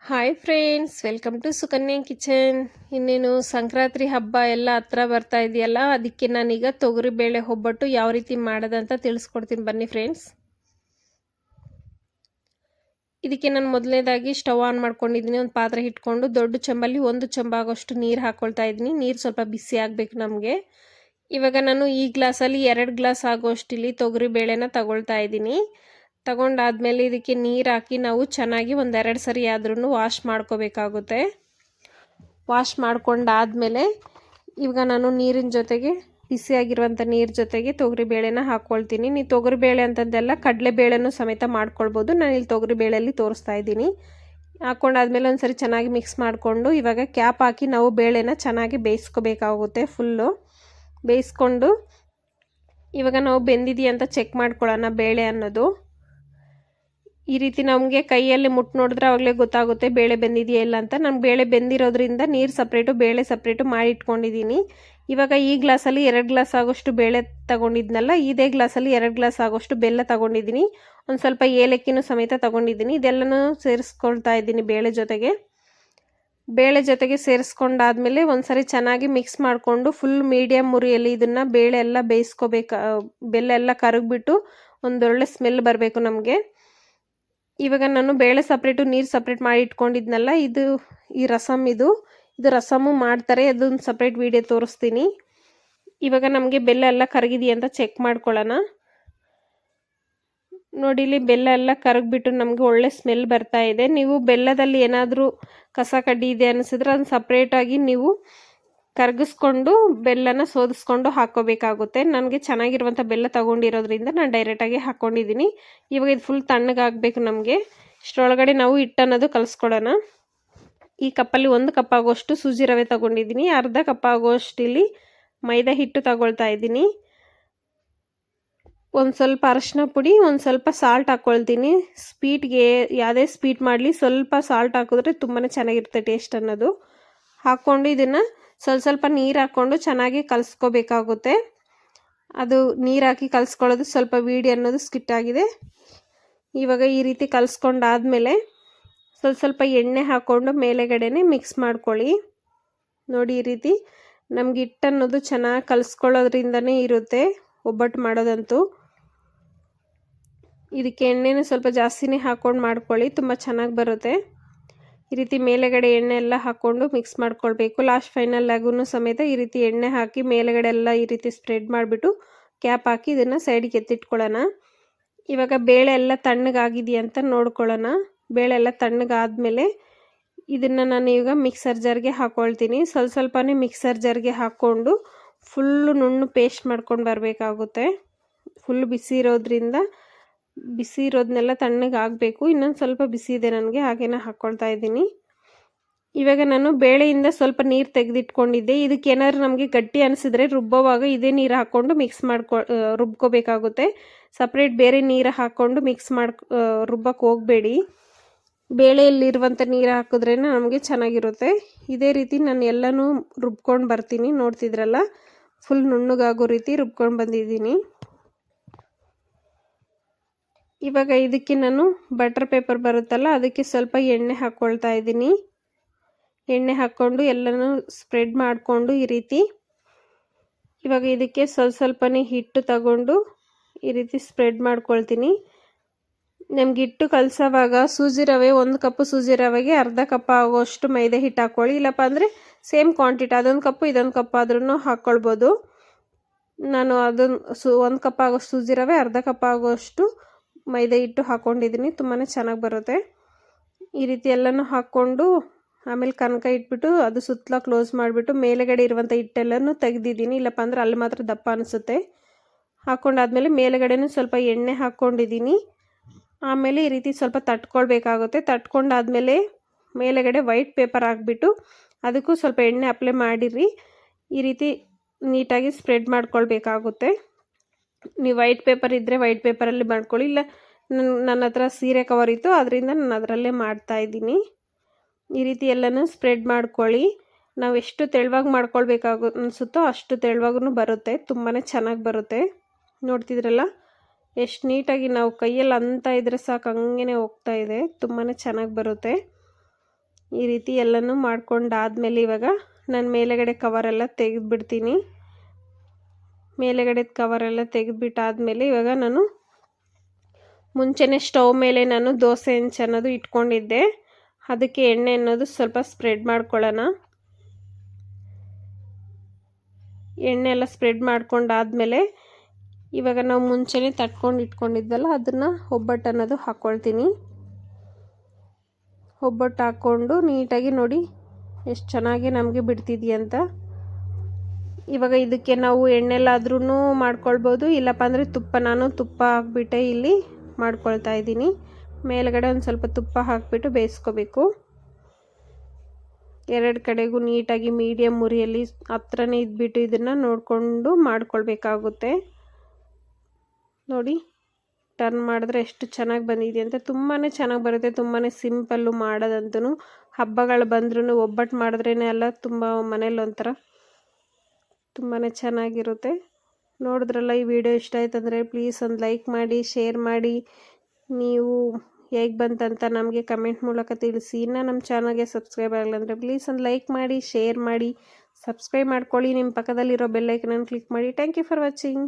Hi friends, welcome to Sukanya kitchen. ಇನ್ನೇನು ಸಂಕ್ರಾಂತಿ ಹಬ್ಬ ಎಲ್ಲ ಹತ್ರ ಬರ್ತಾ ಇದೆಯಲ್ಲ, ಅದಕ್ಕೆ ನಾನೀಗ ತೊಗರಿಬೇಳೆ ಒಬ್ಬಟ್ಟು ಯಾವ ರೀತಿ ಮಾಡೋದಂತ ತಿಳಿಸ್ಕೊಡ್ತೀನಿ ಬನ್ನಿ ಫ್ರೆಂಡ್ಸ್. ಇದಕ್ಕೆ ನಾನು ಮೊದಲನೇದಾಗಿ ಸ್ಟವ್ ಆನ್ ಮಾಡ್ಕೊಂಡಿದ್ದೀನಿ. ಒಂದು ಪಾತ್ರೆ ಇಟ್ಕೊಂಡು ದೊಡ್ಡ ಚೆಂಬಲ್ಲಿ 1 ಚೆಂಬಾಗೋಷ್ಟು ನೀರು ಹಾಕ್ಕೊಳ್ತಾ ಇದ್ದೀನಿ. ನೀರು ಸ್ವಲ್ಪ ಬಿಸಿ ಆಗಬೇಕು ನಮಗೆ. ಇವಾಗ ನಾನು ಈ ಗ್ಲಾಸಲ್ಲಿ 2 ಗ್ಲಾಸ್ ಆಗೋಷ್ಟು ಇಲ್ಲಿ ತೊಗರಿಬೇಳೆನ ತಗೊಳ್ತಾ ಇದ್ದೀನಿ. ತಗೊಂಡಾದ್ಮೇಲೆ ಇದಕ್ಕೆ ನೀರು ಹಾಕಿ ನಾವು ಚೆನ್ನಾಗಿ 1-2 ಸರಿ ಆದ್ರೂ ವಾಶ್ ಮಾಡ್ಕೋಬೇಕಾಗುತ್ತೆ. ವಾಶ್ ಮಾಡ್ಕೊಂಡಾದ್ಮೇಲೆ ಇವಾಗ ನಾನು ನೀರಿನ ಜೊತೆಗೆ ಬಿಸಿಯಾಗಿರುವಂಥ ನೀರು ಜೊತೆಗೆ ತೊಗರಿಬೇಳೆನ ಹಾಕ್ಕೊಳ್ತೀನಿ. ನೀವು ತೊಗರಿಬೇಳೆ ಅಂತಂದೆಲ್ಲ ಕಡಲೆಬೇಳೆನೂ ಸಮೇತ ಮಾಡ್ಕೊಳ್ಬೋದು. ನಾನು ಇಲ್ಲಿ ತೊಗರಿಬೇಳೆಯಲ್ಲಿ ತೋರಿಸ್ತಾ ಇದ್ದೀನಿ. ಹಾಕ್ಕೊಂಡಾದ್ಮೇಲೆ ಒಂದು ಸರಿ ಚೆನ್ನಾಗಿ ಮಿಕ್ಸ್ ಮಾಡಿಕೊಂಡು ಇವಾಗ ಕ್ಯಾಪ್ ಹಾಕಿ ನಾವು ಬೇಳೆನ ಚೆನ್ನಾಗಿ ಬೇಯಿಸ್ಕೋಬೇಕಾಗುತ್ತೆ. ಫುಲ್ಲು ಬೇಯಿಸ್ಕೊಂಡು ಇವಾಗ ನಾವು ಬೆಂದಿದೆಯಾ ಅಂತ ಚೆಕ್ ಮಾಡ್ಕೊಳ್ಳೋಣ ಬೇಳೆ ಅನ್ನೋದು. ಈ ರೀತಿ ನಮಗೆ ಕೈಯಲ್ಲಿ ಮುಟ್ಟು ನೋಡಿದ್ರೆ ಆವಾಗಲೇ ಗೊತ್ತಾಗುತ್ತೆ ಬೇಳೆ ಬೆಂದಿದೆಯಾ ಇಲ್ಲ ಅಂತ. ನಾನು ಬೇಳೆ ಬೆಂದಿರೋದ್ರಿಂದ ನೀರು ಸಪ್ರೇಟು ಬೇಳೆ ಸಪ್ರೇಟು ಮಾಡಿ ಇಟ್ಕೊಂಡಿದ್ದೀನಿ. ಇವಾಗ ಈ ಗ್ಲಾಸಲ್ಲಿ 2 ಗ್ಲಾಸ್ ಆಗೋಷ್ಟು ಬೇಳೆ ತಗೊಂಡಿದ್ನಲ್ಲ, ಇದೇ ಗ್ಲಾಸಲ್ಲಿ 2 ಗ್ಲಾಸ್ ಆಗೋಷ್ಟು ಬೆಲ್ಲ ತಗೊಂಡಿದ್ದೀನಿ. ಒಂದು ಸ್ವಲ್ಪ ಏಲಕ್ಕಿನೂ ಸಮೇತ ತಗೊಂಡಿದ್ದೀನಿ. ಇದೆಲ್ಲನೂ ಸೇರಿಸ್ಕೊಳ್ತಾ ಇದ್ದೀನಿ ಬೇಳೆ ಜೊತೆಗೆ ಸೇರಿಸ್ಕೊಂಡಾದ್ಮೇಲೆ ಒಂದ್ಸರಿ ಚೆನ್ನಾಗಿ ಮಿಕ್ಸ್ ಮಾಡಿಕೊಂಡು ಫುಲ್ ಮೀಡಿಯಮ್ ಉರಿಯಲ್ಲಿ ಇದನ್ನು ಬೇಳೆ ಎಲ್ಲ ಬೇಯಿಸ್ಕೋಬೇಕು. ಬೆಲ್ಲ ಎಲ್ಲ ಕರಗಿಬಿಟ್ಟು ಒಂದೊಳ್ಳೆ ಸ್ಮೆಲ್ ಬರಬೇಕು ನಮಗೆ. ಇವಾಗ ನಾನು ಬೇಳೆ ಸಪ್ರೇಟು ನೀರು ಸಪ್ರೇಟ್ ಮಾಡಿ ಇಟ್ಕೊಂಡಿದ್ನಲ್ಲ, ಈ ಇದು ರಸಮ್ಮು ಮಾಡ್ತಾರೆ. ಅದೊಂದು ಸಪ್ರೇಟ್ ವಿಡಿಯೋ ತೋರಿಸ್ತೀನಿ. ಇವಾಗ ನಮಗೆ ಬೆಲ್ಲ ಎಲ್ಲ ಕರಗಿದೆಯಾ ಅಂತ ಚೆಕ್ ಮಾಡ್ಕೊಳ್ಳೋಣ. ನೋಡಿ, ಇಲ್ಲಿ ಬೆಲ್ಲ ಎಲ್ಲ ಕರಗಿಬಿಟ್ಟು ನಮಗೆ ಒಳ್ಳೆ ಸ್ಮೆಲ್ ಬರ್ತಾ ಇದೆ. ನೀವು ಬೆಲ್ಲದಲ್ಲಿ ಏನಾದರೂ ಕಸ ಕಡ್ಡಿ ಇದೆ ಅನಿಸಿದ್ರೆ ಅದನ್ನು ಸಪ್ರೇಟಾಗಿ ನೀವು ಕರಗಿಸ್ಕೊಂಡು ಬೆಲ್ಲನ ಸೋದಿಸ್ಕೊಂಡು ಹಾಕ್ಕೋಬೇಕಾಗುತ್ತೆ. ನನಗೆ ಚೆನ್ನಾಗಿರುವಂಥ ಬೆಲ್ಲ ತೊಗೊಂಡಿರೋದ್ರಿಂದ ನಾನು ಡೈರೆಕ್ಟಾಗಿ ಹಾಕ್ಕೊಂಡಿದ್ದೀನಿ. ಇವಾಗ ಇದು ಫುಲ್ ತಣ್ಣಗಾಗಬೇಕು ನಮಗೆ. ಇಷ್ಟರೊಳಗಡೆ ನಾವು ಹಿಟ್ಟನ್ನೋದು ಕಲಿಸ್ಕೊಳ್ಳೋಣ. ಈ ಕಪ್ಪಲ್ಲಿ 1 ಕಪ್ ಆಗೋಷ್ಟು ಸೂಜಿ ರವೆ ತೊಗೊಂಡಿದ್ದೀನಿ. ಅರ್ಧ ಕಪ್ ಆಗೋಷ್ಟು ಇಲ್ಲಿ ಮೈದಾ ಹಿಟ್ಟು ತಗೊಳ್ತಾ ಇದ್ದೀನಿ. ಒಂದು ಸ್ವಲ್ಪ ಅರಶಿನ ಪುಡಿ, ಒಂದು ಸ್ವಲ್ಪ ಸಾಲ್ಟ್ ಹಾಕ್ಕೊಳ್ತೀನಿ. ಸ್ವೀಟ್ಗೆ ಯಾವುದೇ ಸ್ವೀಟ್ ಮಾಡಲಿ ಸ್ವಲ್ಪ ಸಾಲ್ಟ್ ಹಾಕಿದ್ರೆ ತುಂಬಾ ಚೆನ್ನಾಗಿರುತ್ತೆ ಟೇಸ್ಟ್ ಅನ್ನೋದು. ಹಾಕ್ಕೊಂಡು ಇದನ್ನು ಸ್ವಲ್ಪ ನೀರು ಹಾಕ್ಕೊಂಡು ಚೆನ್ನಾಗಿ ಕಲಿಸ್ಕೋಬೇಕಾಗುತ್ತೆ. ಅದು ನೀರು ಹಾಕಿ ಕಲಿಸ್ಕೊಳ್ಳೋದು ಸ್ವಲ್ಪ ವಿಡಿಯೋ ಅನ್ನೋದು ಸ್ಕಿಟ್ ಆಗಿದೆ. ಇವಾಗ ಈ ರೀತಿ ಕಲಿಸ್ಕೊಂಡಾದ್ಮೇಲೆ ಸ್ವಲ್ಪ ಎಣ್ಣೆ ಹಾಕ್ಕೊಂಡು ಮೇಲೆಗಡೆನೆ ಮಿಕ್ಸ್ ಮಾಡ್ಕೊಳ್ಳಿ. ನೋಡಿ, ಈ ರೀತಿ ನಮ್ಗೆ ಹಿಟ್ಟು ಅನ್ನೋದು ಚೆನ್ನಾಗಿ ಕಲಿಸ್ಕೊಳ್ಳೋದ್ರಿಂದನೇ ಇರುತ್ತೆ ಒಬ್ಬಟ್ಟು ಮಾಡೋದಂತೂ. ಇದಕ್ಕೆ ಎಣ್ಣೆನೂ ಸ್ವಲ್ಪ ಜಾಸ್ತಿನೇ ಹಾಕ್ಕೊಂಡು ಮಾಡ್ಕೊಳ್ಳಿ, ತುಂಬ ಚೆನ್ನಾಗಿ ಬರುತ್ತೆ. ಈ ರೀತಿ ಮೇಲೆಗಡೆ ಎಣ್ಣೆ ಎಲ್ಲ ಹಾಕ್ಕೊಂಡು ಮಿಕ್ಸ್ ಮಾಡ್ಕೊಳ್ಬೇಕು. ಲಾಸ್ಟ್ ಫೈನಲ್ ಆಗೂ ಸಮೇತ ಈ ರೀತಿ ಎಣ್ಣೆ ಹಾಕಿ ಮೇಲೆಗಡೆ ಎಲ್ಲ ಈ ರೀತಿ ಸ್ಪ್ರೆಡ್ ಮಾಡಿಬಿಟ್ಟು ಕ್ಯಾಪ್ ಹಾಕಿ ಇದನ್ನು ಸೈಡಿಗೆ ಎತ್ತಿಟ್ಕೊಳ್ಳೋಣ. ಇವಾಗ ಬೇಳೆ ಎಲ್ಲ ತಣ್ಣಗಾಗಿದೆಯಾ ಅಂತ ನೋಡ್ಕೊಳ್ಳೋಣ. ಬೇಳೆ ಎಲ್ಲ ತಣ್ಣಗಾದ್ಮೇಲೆ ಇದನ್ನು ನಾನು ಈಗ ಮಿಕ್ಸರ್ ಜಾರ್ಗೆ ಹಾಕ್ಕೊಳ್ತೀನಿ. ಸ್ವಲ್ಪನೇ ಮಿಕ್ಸರ್ ಜಾರ್ಗೆ ಹಾಕ್ಕೊಂಡು ಫುಲ್ಲು ನುಣ್ಣು ಪೇಸ್ಟ್ ಮಾಡ್ಕೊಂಡು ಬರಬೇಕಾಗುತ್ತೆ. ಫುಲ್ ಬಿಸಿ ಇರೋದನ್ನೆಲ್ಲ ತಣ್ಣಗಾಗಬೇಕು. ಇನ್ನೊಂದು ಸ್ವಲ್ಪ ಬಿಸಿ ಇದೆ ನನಗೆ, ಹಾಗೇನ ಹಾಕ್ಕೊಳ್ತಾ ಇದ್ದೀನಿ. ಇವಾಗ ನಾನು ಬೇಳೆಯಿಂದ ಸ್ವಲ್ಪ ನೀರು ತೆಗೆದಿಟ್ಕೊಂಡಿದ್ದೆ. ಇದಕ್ಕೆ ಏನಾದ್ರು ನಮಗೆ ಗಟ್ಟಿ ಅನಿಸಿದ್ರೆ ರುಬ್ಬೋವಾಗ ಇದೇ ನೀರು ಹಾಕ್ಕೊಂಡು ರುಬ್ಕೋಬೇಕಾಗುತ್ತೆ. ಸಪ್ರೇಟ್ ಬೇರೆ ನೀರು ಹಾಕ್ಕೊಂಡು ರುಬ್ಬಕ್ಕೆ ಹೋಗಬೇಡಿ. ಬೇಳೆಯಲ್ಲಿರುವಂಥ ನೀರು ಹಾಕಿದ್ರೇ ನಮಗೆ ಚೆನ್ನಾಗಿರುತ್ತೆ. ಇದೇ ರೀತಿ ನಾನು ಎಲ್ಲನೂ ರುಬ್ಕೊಂಡು ಬರ್ತೀನಿ. ನೋಡ್ತಿದ್ರಲ್ಲ, ಫುಲ್ ನುಣ್ಣಗಾಗೋ ರೀತಿ ರುಬ್ಕೊಂಡು ಬಂದಿದ್ದೀನಿ. ಇವಾಗ ಇದಕ್ಕೆ ನಾನು ಬಟರ್ ಪೇಪರ್ ಬರುತ್ತಲ್ಲ, ಅದಕ್ಕೆ ಸ್ವಲ್ಪ ಎಣ್ಣೆ ಹಾಕ್ಕೊಳ್ತಾ ಇದ್ದೀನಿ. ಎಣ್ಣೆ ಹಾಕ್ಕೊಂಡು ಎಲ್ಲನೂ ಸ್ಪ್ರೆಡ್ ಮಾಡಿಕೊಂಡು ಈ ರೀತಿ ಇವಾಗ ಇದಕ್ಕೆ ಸ್ವಲ್ಪನೇ ಹಿಟ್ಟು ತಗೊಂಡು ಈ ರೀತಿ ಸ್ಪ್ರೆಡ್ ಮಾಡ್ಕೊಳ್ತೀನಿ. ನಮ್ಗೆ ಹಿಟ್ಟು ಕಲಸೋವಾಗ ಸೂಜಿ ರವೆ 1 ಕಪ್ಪು ಸೂಜಿ ರವೆಗೆ ಅರ್ಧ ಕಪ್ ಆಗೋಷ್ಟು ಮೈದಾ ಹಿಟ್ಟು ಹಾಕ್ಕೊಳ್ಳಿ. ಇಲ್ಲಪ್ಪ ಅಂದರೆ ಸೇಮ್ ಕ್ವಾಂಟಿಟಿ, ಅದೊಂದು ಕಪ್ಪು ಇದೊಂದು ಕಪ್ ಆದ್ರೂ ಹಾಕ್ಕೊಳ್ಬೋದು. ನಾನು 1 ಕಪ್ ಆಗೋಷ್ಟು ಸೂಜಿ ರವೆ, ಅರ್ಧ ಕಪ್ ಆಗೋಷ್ಟು ಮೈದಾ ಹಿಟ್ಟು ಹಾಕ್ಕೊಂಡಿದ್ದೀನಿ. ತುಂಬಾ ಚೆನ್ನಾಗಿ ಬರುತ್ತೆ. ಈ ರೀತಿ ಎಲ್ಲನೂ ಹಾಕ್ಕೊಂಡು ಆಮೇಲೆ ಕನಕ ಇಟ್ಬಿಟ್ಟು ಅದು ಸುತ್ತಲ ಕ್ಲೋಸ್ ಮಾಡಿಬಿಟ್ಟು ಮೇಲೆಗಡೆ ಇರುವಂಥ ಹಿಟ್ಟೆಲ್ಲನೂ ತೆಗೆದಿದ್ದೀನಿ. ಇಲ್ಲಪ್ಪ ಅಂದರೆ ಅಲ್ಲಿ ಮಾತ್ರ ದಪ್ಪ ಅನಿಸುತ್ತೆ. ಹಾಕ್ಕೊಂಡಾದ್ಮೇಲೆ ಮೇಲೆಗಡೆನೂ ಸ್ವಲ್ಪ ಎಣ್ಣೆ ಹಾಕ್ಕೊಂಡಿದ್ದೀನಿ. ಆಮೇಲೆ ಈ ರೀತಿ ಸ್ವಲ್ಪ ತಟ್ಕೊಳ್ಬೇಕಾಗುತ್ತೆ. ತಟ್ಕೊಂಡಾದ್ಮೇಲೆ ಮೇಲೆಗಡೆ ವೈಟ್ ಪೇಪರ್ ಹಾಕ್ಬಿಟ್ಟು ಅದಕ್ಕೂ ಸ್ವಲ್ಪ ಎಣ್ಣೆ ಅಪ್ಲೈ ಮಾಡಿರಿ. ಈ ರೀತಿ ನೀಟಾಗಿ ಸ್ಪ್ರೆಡ್ ಮಾಡ್ಕೊಳ್ಬೇಕಾಗುತ್ತೆ. ನೀವು ವೈಟ್ ಪೇಪರ್ ಇದ್ದರೆ ವೈಟ್ ಪೇಪರಲ್ಲಿ ಮಾಡ್ಕೊಳ್ಳಿ. ಇಲ್ಲ, ನನ್ನ ಹತ್ರ ಸೀರೆ ಕವರ್ ಇತ್ತು, ಅದರಿಂದ ನಾನು ಅದರಲ್ಲೇ ಮಾಡ್ತಾಯಿದ್ದೀನಿ. ಈ ರೀತಿ ಎಲ್ಲನೂ ಸ್ಪ್ರೆಡ್ ಮಾಡ್ಕೊಳ್ಳಿ. ನಾವು ಎಷ್ಟು ತೆಳುವಾಗಿ ಅನಿಸುತ್ತೋ ಅಷ್ಟು ತೆಳುವಾಗೂ ಬರುತ್ತೆ. ತುಂಬಾ ಚೆನ್ನಾಗಿ ಬರುತ್ತೆ. ನೋಡ್ತಿದ್ರಲ್ಲ, ಎಷ್ಟು ನೀಟಾಗಿ ನಾವು ಕೈಯಲ್ಲಿ ಅಂತ ಇದ್ರೆ ಸಾಕು ಹಂಗೇ ಹೋಗ್ತಾ ಇದೆ. ತುಂಬಾ ಚೆನ್ನಾಗಿ ಬರುತ್ತೆ. ಈ ರೀತಿ ಎಲ್ಲನೂ ಮಾಡ್ಕೊಂಡಾದ್ಮೇಲೆ ಇವಾಗ ನಾನು ಮೇಲೆಗಡೆ ಕವರೆಲ್ಲ ತೆಗೆದುಬಿಡ್ತೀನಿ. ಮೇಲೆಗಡೆ ಕವರೆಲ್ಲ ತೆಗೆದುಬಿಟ್ಟಾದ್ಮೇಲೆ ಇವಾಗ ನಾನು ಮುಂಚೆನೇ ಸ್ಟವ್ ಮೇಲೆ ನಾನು ದೋಸೆ ಹೆಂಚು ಅನ್ನೋದು ಇಟ್ಕೊಂಡಿದ್ದೆ. ಅದಕ್ಕೆ ಎಣ್ಣೆ ಅನ್ನೋದು ಸ್ವಲ್ಪ ಸ್ಪ್ರೆಡ್ ಮಾಡ್ಕೊಳ್ಳೋಣ. ಎಣ್ಣೆ ಎಲ್ಲ ಸ್ಪ್ರೆಡ್ ಮಾಡ್ಕೊಂಡಾದ್ಮೇಲೆ ಇವಾಗ ನಾವು ಮುಂಚೆನೇ ತಟ್ಕೊಂಡು ಇಟ್ಕೊಂಡಿದ್ದಲ್ಲ ಅದನ್ನು ಒಬ್ಬಟ್ಟು ಅನ್ನೋದು ಹಾಕ್ಕೊಳ್ತೀನಿ. ಒಬ್ಬಟ್ಟು ಹಾಕ್ಕೊಂಡು ನೀಟಾಗಿ ನೋಡಿ ಎಷ್ಟು ಚೆನ್ನಾಗಿ ನಮಗೆ ಬಿಡ್ತಿದೆಯಂತ. ಇವಾಗ ಇದಕ್ಕೆ ನಾವು ಎಣ್ಣೆಲಾದ್ರೂ ಮಾಡ್ಕೊಳ್ಬೋದು, ಇಲ್ಲಪ್ಪ ಅಂದರೆ ನಾನು ತುಪ್ಪ ಹಾಕ್ಬಿಟ್ಟೆ ಇಲ್ಲಿ ಮಾಡ್ಕೊಳ್ತಾ ಇದ್ದೀನಿ. ಮೇಲ್ಗಡೆ ಒಂದು ಸ್ವಲ್ಪ ತುಪ್ಪ ಹಾಕಿಬಿಟ್ಟು ಬೇಯಿಸ್ಕೋಬೇಕು. ಎರಡು ಕಡೆಗೂ ನೀಟಾಗಿ ಮೀಡಿಯಮ್ ಉರಿಯಲ್ಲಿ ಹತ್ರನೇ ಇದ್ಬಿಟ್ಟು ಇದನ್ನು ನೋಡಿಕೊಂಡು ಮಾಡ್ಕೊಳ್ಬೇಕಾಗುತ್ತೆ. ನೋಡಿ ಟರ್ನ್ ಮಾಡಿದ್ರೆ ಎಷ್ಟು ಚೆನ್ನಾಗಿ ಬಂದಿದೆ ಅಂತ. ತುಂಬಾ ಚೆನ್ನಾಗಿ ಬರುತ್ತೆ, ತುಂಬಾ ಸಿಂಪಲ್ಲು ಮಾಡೋದಂತೂ. ಹಬ್ಬಗಳು ಬಂದ್ರೂ ಒಬ್ಬಟ್ಟು ಮಾಡಿದ್ರೇ ಅಲ್ಲ ತುಂಬ ಮನೇಲಿ ಒಂಥರ ತುಂಬಾ ಚೆನ್ನಾಗಿರುತ್ತೆ. ನೋಡಿದ್ರಲ್ಲ, ಈ ವಿಡಿಯೋ ಇಷ್ಟ ಆಯ್ತು ಅಂದರೆ ಪ್ಲೀಸ್ ಒಂದು ಲೈಕ್ ಮಾಡಿ, ಶೇರ್ ಮಾಡಿ. ನೀವು ಹೇಗೆ ಬಂತಂತ ನಮಗೆ ಕಮೆಂಟ್ ಮೂಲಕ ತಿಳಿಸಿ. ಇನ್ನು ನಮ್ಮ ಚಾನಲ್ಗೆ ಸಬ್ಸ್ಕ್ರೈಬ್ ಆಗಲ್ಲ ಅಂದರೆ ಪ್ಲೀಸ್ ಒಂದು ಲೈಕ್ ಮಾಡಿ, ಶೇರ್ ಮಾಡಿ, ಸಬ್ಸ್ಕ್ರೈಬ್ ಮಾಡ್ಕೊಳ್ಳಿ. ನಿಮ್ಮ ಪಕ್ಕದಲ್ಲಿರೋ ಬೆಲ್ ಐಕನನ್ನು ಕ್ಲಿಕ್ ಮಾಡಿ. Thank you for watching.